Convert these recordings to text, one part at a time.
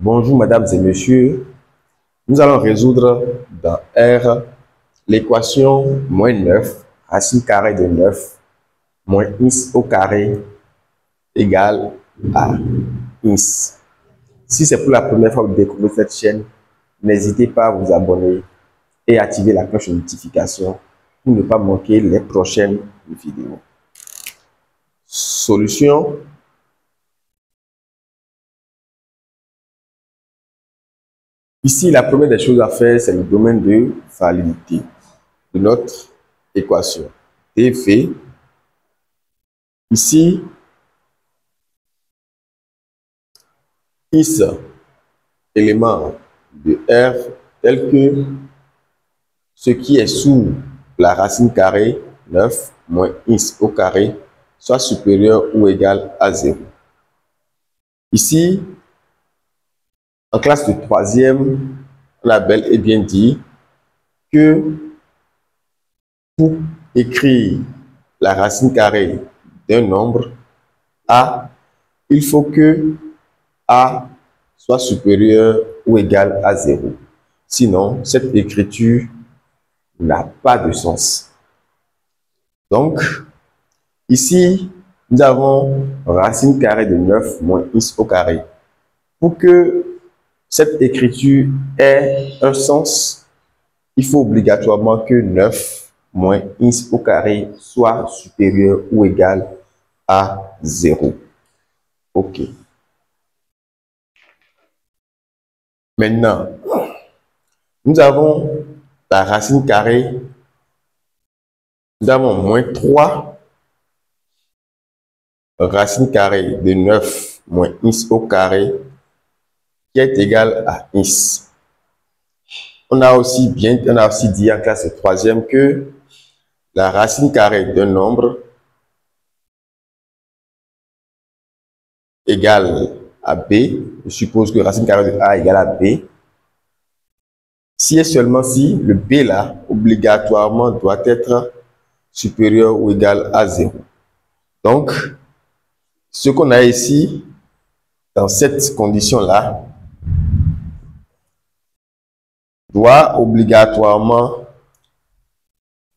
Bonjour mesdames et messieurs, nous allons résoudre dans R l'équation moins 9, racine carrée de 9, moins x au carré égale à x. Si c'est pour la première fois que vous découvrez cette chaîne, n'hésitez pas à vous abonner et activer la cloche de notification pour ne pas manquer les prochaines vidéos. Solution. Ici, la première des choses à faire, c'est le domaine de validité de notre équation. T fait ici x élément de R tel que ce qui est sous la racine carrée 9 moins x au carré soit supérieur ou égal à 0. Ici, en classe de troisième, on a bel et bien dit que pour écrire la racine carrée d'un nombre A, il faut que A soit supérieur ou égal à 0. Sinon, cette écriture n'a pas de sens. Donc, ici, nous avons racine carrée de 9 moins x au carré. Pour que cette écriture ait un sens, il faut obligatoirement que 9 moins x au carré soit supérieur ou égal à 0. OK. Maintenant, nous avons la racine carrée. Nous avons moins 3 racine carrée de 9 moins x au carré qui est égal à x. On a aussi dit en classe de troisième que la racine carrée d'un nombre égale à b. Je suppose que racine carrée de a égale à b. Si et seulement si le b là, obligatoirement, doit être supérieur ou égal à 0. Donc, ce qu'on a ici, dans cette condition-là, doit obligatoirement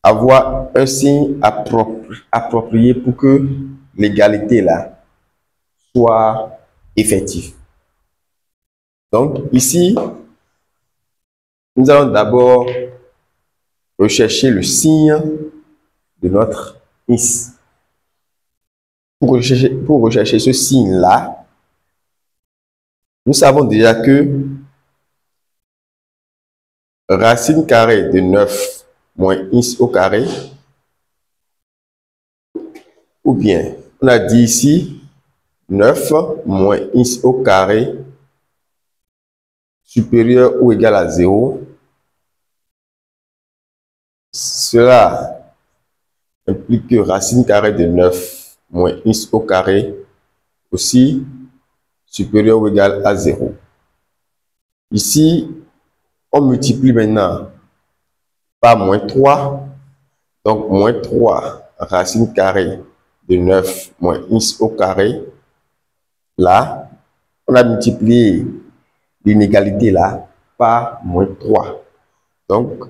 avoir un signe approprié pour que l'égalité là soit effective. Donc ici, nous allons d'abord rechercher le signe de notre x. Pour rechercher ce signe-là, nous savons déjà que racine carrée de 9 moins x au carré, ou bien, on a dit ici, 9 moins x au carré supérieur ou égal à 0. Cela implique que racine carrée de 9 moins x au carré aussi supérieur ou égal à 0. Ici, on multiplie maintenant par moins 3. Donc, moins 3 racine carrée de 9 moins x au carré. Là, on a multiplié l'inégalité là par moins 3. Donc,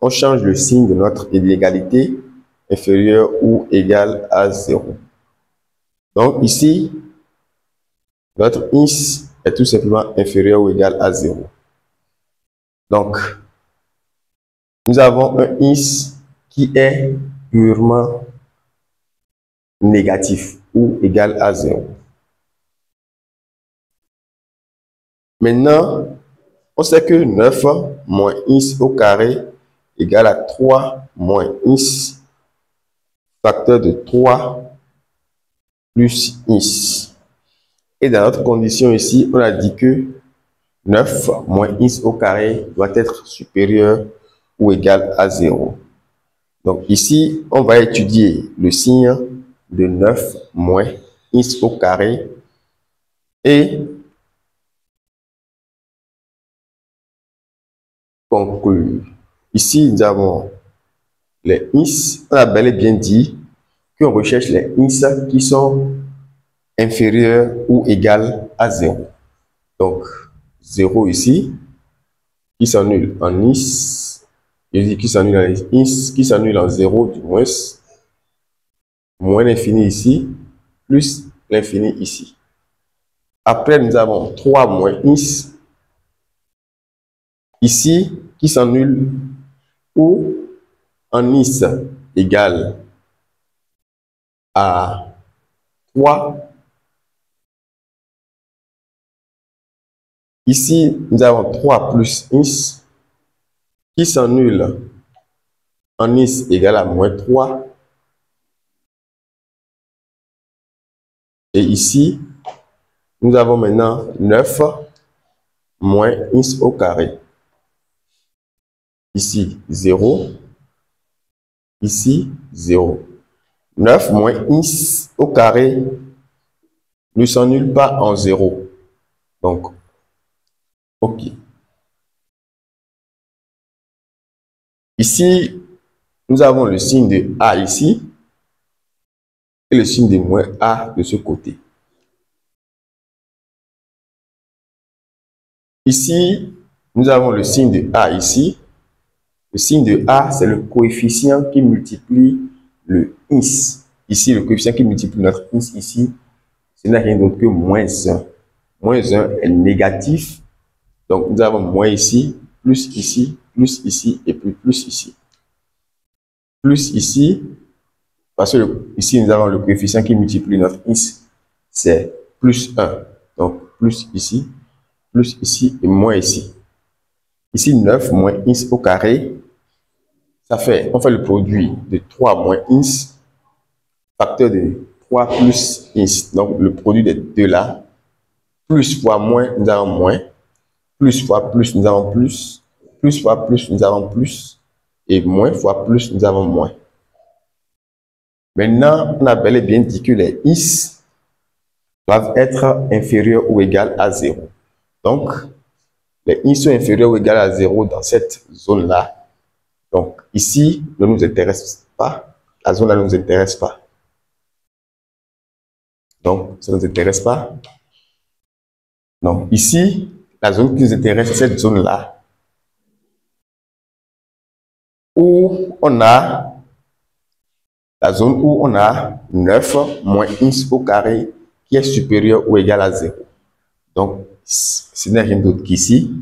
on change le signe de notre inégalité inférieur ou égal à 0. Donc, ici, notre x est tout simplement inférieur ou égal à 0. Donc, nous avons un x qui est purement négatif ou égal à 0. Maintenant, on sait que 9 moins x au carré égale à 3 moins x facteur de 3 plus x. Et dans notre condition ici, on a dit que 9 moins x au carré doit être supérieur ou égal à 0. Donc ici, on va étudier le signe de 9 moins x au carré et conclure. Ici, nous avons les x. On a bel et bien dit qu'on recherche les x qui sont inférieurs ou égales à 0. Donc, 0 ici, qui s'annule en is, je dis qui s'annule en is, qui s'annule en 0 du moins l'infini ici, plus l'infini ici. Après, nous avons 3 moins is, ici, qui s'annule où en is égale à 3. Ici, nous avons 3 plus is, qui s'annule en is égale à moins 3. Et ici, nous avons maintenant 9 moins is au carré. Ici, 0. Ici, 0. 9 moins is au carré ne s'annule pas en 0. Donc, OK. Ici, nous avons le signe de A ici et le signe de moins A de ce côté. Ici, nous avons le signe de A ici. Le signe de A, c'est le coefficient qui multiplie le is. Ici, le coefficient qui multiplie notre is ici, ce n'est rien d'autre que moins 1. Moins 1 est négatif. Donc, nous avons moins ici, plus ici et puis plus ici. Plus ici, parce que ici, nous avons le coefficient qui multiplie notre is, c'est plus 1. Donc, plus ici et moins ici. Ici, 9 moins is au carré, ça fait, on fait le produit de 3 moins is, facteur de 3 plus is. Donc, le produit des deux là, plus fois moins, nous avons moins, plus fois plus, nous avons plus fois plus, nous avons plus, et moins fois plus, nous avons moins. Maintenant, on a bel et bien dit que les is doivent être inférieurs ou égaux à 0. Donc, les is sont inférieurs ou égaux à 0 dans cette zone-là. Donc, ici, ne nous intéresse pas. La zone-là ne nous intéresse pas. Donc, ça ne nous intéresse pas. Donc, ici, la zone qui nous intéresse, c'est cette zone-là, où on a la zone où on a 9 moins is au carré qui est supérieur ou égal à 0. Donc, ce n'est rien d'autre qu'ici,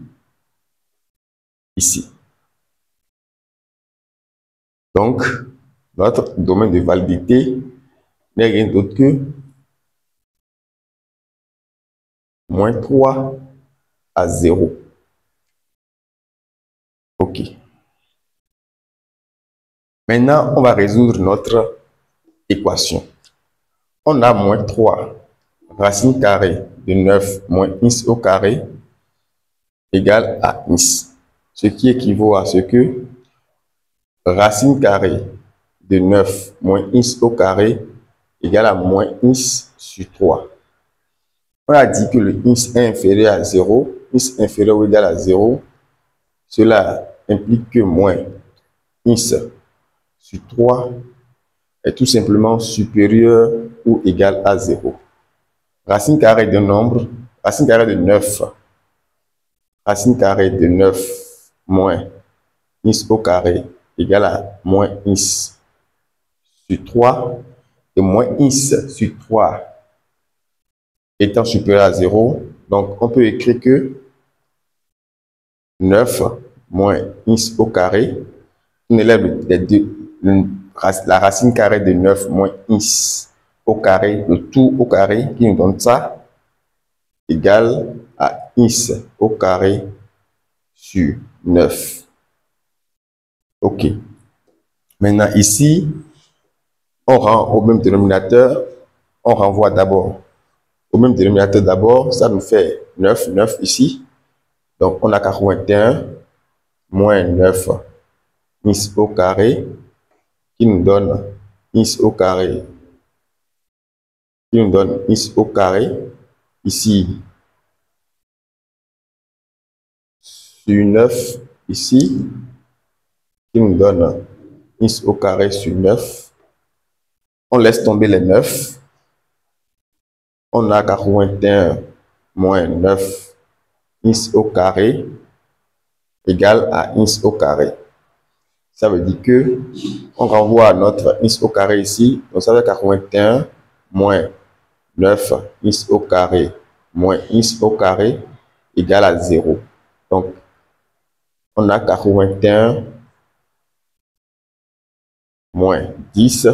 ici. Donc, notre domaine de validité n'est rien d'autre que moins 3 à 0. OK. Maintenant, on va résoudre notre équation. On a moins 3 racine carrée de 9 moins is au carré égale à is. Ce qui équivaut à ce que racine carrée de 9 moins is au carré égale à moins is sur 3. On a dit que le is est inférieur à 0, is inférieur ou égal à 0. Cela implique que moins is sur 3 est tout simplement supérieur ou égal à 0. Racine carrée d'un nombre, racine carrée de 9, racine carrée de 9 moins is au carré égale à moins is sur 3, et moins is sur 3 étant supérieur à 0, donc on peut écrire que 9 moins is au carré, on élève les deux, la racine carrée de 9 moins is au carré, le tout au carré qui nous donne ça, égale à is au carré sur 9. OK. Maintenant ici, on rend au même dénominateur, on renvoie d'abord au même dénominateur d'abord, ça nous fait 9 ici. Donc on a 81 moins 9 is au carré qui nous donne is au carré ici sur 9 ici qui nous donne is au carré sur 9. On laisse tomber les 9. On a 81 moins 9 x au carré égale à x au carré. Ça veut dire que on renvoie à notre x au carré ici. Donc ça fait 81 moins 9 x au carré moins x au carré égale à 0. Donc on a 81 moins 10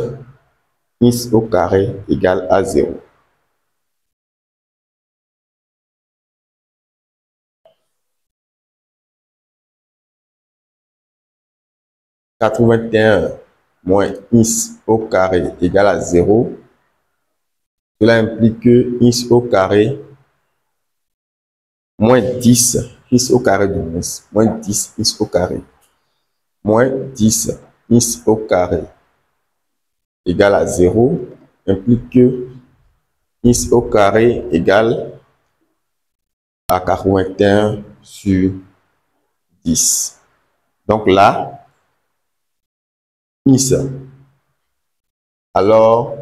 x au carré égale à 0. « 81 moins x au carré égale à 0. Cela implique que x au carré moins 10 x au carré de moins 10 x au carré moins 10 x au carré égale à 0 implique que x au carré égale à 81 sur 10. Donc là, x, alors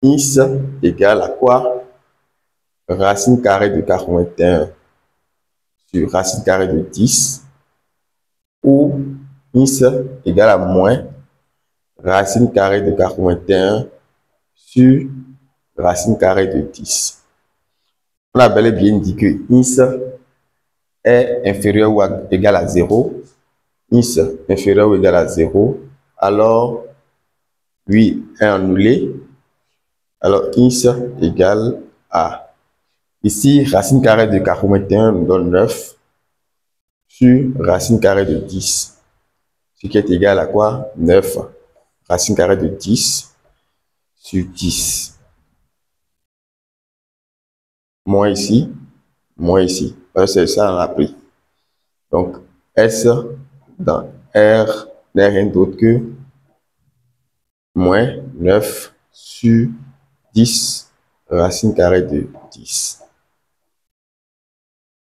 x égale à quoi? Racine carrée de 81 sur racine carrée de 10, ou x égale à moins racine carrée de 81 sur racine carrée de 10. On a bel et bien dit que x est inférieur ou égal à 0. X inférieur ou égal à 0. Alors, lui est annulé. Alors, x égale à. Ici, racine carrée de 81 nous donne 9 sur racine carrée de 10. Ce qui est égal à quoi? 9 racine carrée de 10 sur 10. Moins ici. C'est ça, on a pris. Donc, S dans R n'est rien d'autre que moins 9 sur 10 racine carrée de 10.